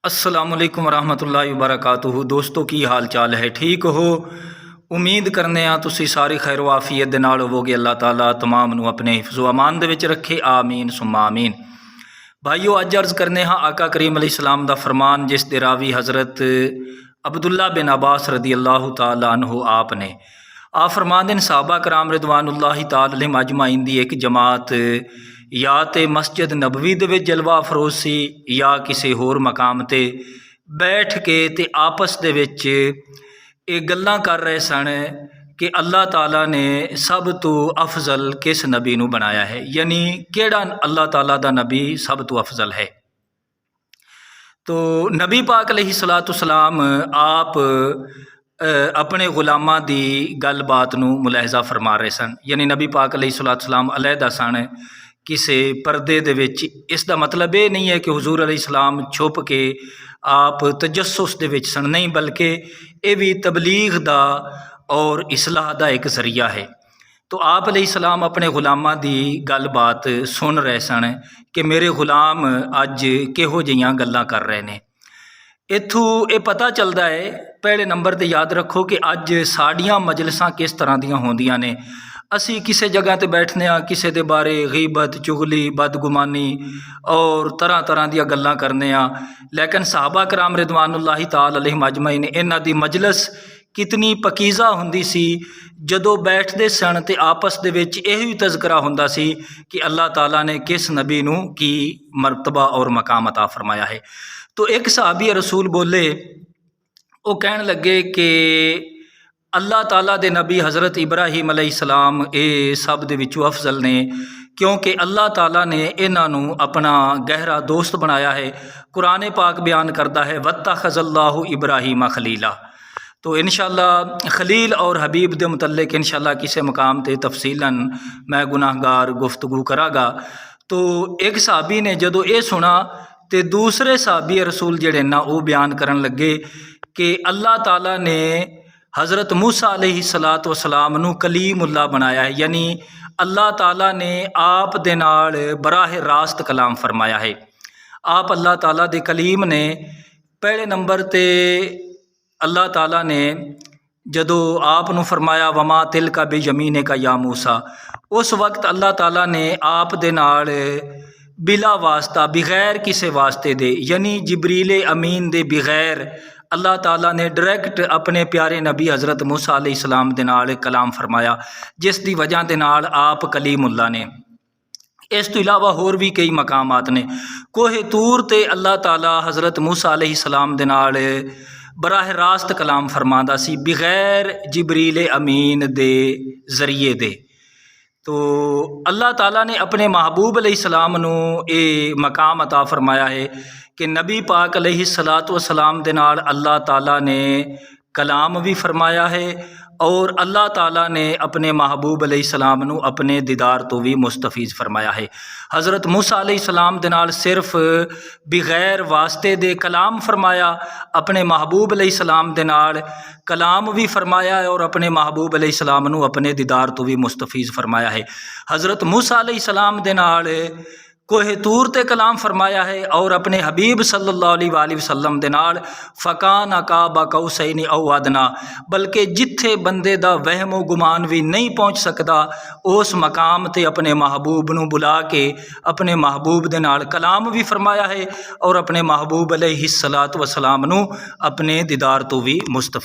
अस्सलामुअलैकुम वरहमतुल्लाहि वबरकातुहू। दोस्तों की हाल चाल है, ठीक हो? उम्मीद करने तुसी सारी खैर वाफियत दे नाल होवोगे। अल्लाह ताला तमाम नू अपने हिफ्ज़ो अमान दे विच रखे, आमीन सुम्मा आमीन। भाईओ, अज अर्ज़ करने आका करीम अलैहिस्सलाम दा फरमान, जिस दे रावी हज़रत अब्दुल्ला बिन अब्बास रदी अल्लाह ताला अन्हु आप ने। आप फरमांदे ने, सहाबा कराम रिदवानुल्लाहि ताला अलैहिम अजमाइन दी एक जमात या तो मस्जिद नबवी दे विच जलवा फरोज़ सी या किसी होर मकाम ते बैठ के ते आपस दे विच ये गल्लां कर रहे सन कि अल्लाह ताला ने सब तो अफजल किस नबी नू बनाया है, यानी केड़ा अल्लाह ताला दा नबी सब तो अफजल है। तो नबी पाक अलैहिस्सलातु वस्सलाम आप अपने गुलामां दी गल बात नू मुलाहिज़ा फरमा रहे सन, यानी नबी पाक अलैहिस्सलातु वस्सलाम अलहदा सन किसी परदे दे विच। इसका मतलब ये नहीं है कि हुजूर अलैहिस्सलाम छुप के आप तजस्सुस दे विच सन, नहीं, बल्कि ये भी तबलीग दा और इसलाह दा एक जरिया है। तो आप अलैहिस्सलाम अपने गुलामां दी गल बात सुन रहे सन कि मेरे गुलाम अज किहो जिहियां गल्लां कर रहे ने। इत्थों ये पता चलता है, पहले नंबर ते याद रखो कि अज साड़ियाँ मजलिसां किस तरह दियां होंदियां ने। असी किसी जगह ते बैठने किसी दे बारे गीबत, चुगली, बदगुमानी और तरह तरह दी गल्लां करने, लेकिन सहाबा कराम रिदवानुल्लाहि ताला अलैहिम अजमईन इन्हां दी मजलिस कितनी पकीज़ा हुंदी सी। जदों बैठते सन ते आपस दे विच यही तज़करा हुंदा सी कि अल्लाह ताला ने किस नबी नू की मरतबा और मकाम अता फरमाया है। तो एक सहाबी रसूल बोले, वो कहन लगे कि अल्लाह ताला दे नबी हज़रत इब्राहीम अलैहिस्सलाम ये सब दे विचों अफजल ने, क्योंकि अल्लाह ताला ने इन्हां नू अपना गहरा दोस्त बनाया है। कुरान पाक बयान करता है, वत्तखज़ल्लाहु इब्राहीम खलीला। तो इंशाअल्लाह खलील और हबीब दे मुतल्लिक इंशाअल्लाह किसी मकाम ते तफसीलन मैं गुनाहगार गुफ्तगू करागा। तो एक सहाबी ने जदों ये सुना तो दूसरे सहाबी रसूल जिहड़े ना वो बयान करन लगे कि अल्लाह ताला ने हज़रत मूसा अलैहिस्सलातु वस्सलाम नू कलीमुल्लाह बनाया है, यानी अल्लाह ताला ने आप दे नाल बराह रास्त कलाम फरमाया है। आप अल्लाह ताला दे कलीम ने। पहले नंबर ते अल्लाह ताला ने जदों आप नू फरमाया, वमा तिल का बे यमीने का या मूसा, उस वक्त अल्लाह ताला ने आप दे नाल बिला वास्ता, बगैर किसी वास्ते दे, यानी जिब्रील अमीन दे बगैर अल्लाह ताला ने डायरैक्ट अपने प्यारे नबी हज़रत मूसा अलैहिस्सलाम दे नाल कलाम फरमाया, जिस दी वजह दे नाल आप कलीमुल्लाह ने। इस तो इलावा होर भी कई मकामात ने। कोहे तूर ते अल्लाह ताला हज़रत मूसा अलैहिस्सलाम दे नाल बराह रास्त कलाम फरमांदा सी, बगैर जिब्रील अमीन दे जरिए दे। तो अल्लाह ताला ने अपने महबूब अलैहिस्सलाम नू ये मकाम अता फरमाया है कि नबी पाक अलैहिस्सलातु वस्सलाम दे नाल अल्लाह ताला ने कलाम भी फरमाया है और अल्लाह ताला ने अपने महबूब अलैहिस्सलाम नू अपने दीदार तो भी मुस्तफीज़ फरमाया है। हज़रत मूसा अलैहिस्सलाम दे नाल सिर्फ बगैर वास्ते दे कलाम फरमाया, अपने महबूब अलैहिस्सलाम दे नाल कलाम भी फरमाया है और अपने महबूब अलैहिस्सलाम नू अपने दीदार तो भी मुस्तफीज़ फरमाया है। हज़रत मूसा अलैहिस्सलाम दे नाल कोहे तूर ते कलाम फरमाया है और अपने हबीब सल्लल्लाहु अलैहि वसल्लम दे नाल फ़कान काबा कौसैनी औ अदना, बल्कि जिथे बंदे दा वहमो गुमान भी नहीं पहुँच सकता उस मकाम ते अपने महबूब नू बुला के अपने महबूब दे नाल कलाम भी फरमाया है और अपने महबूब अलैहिस्सलातु वस्सलाम नू अपने दीदार तो भी मुस्तफी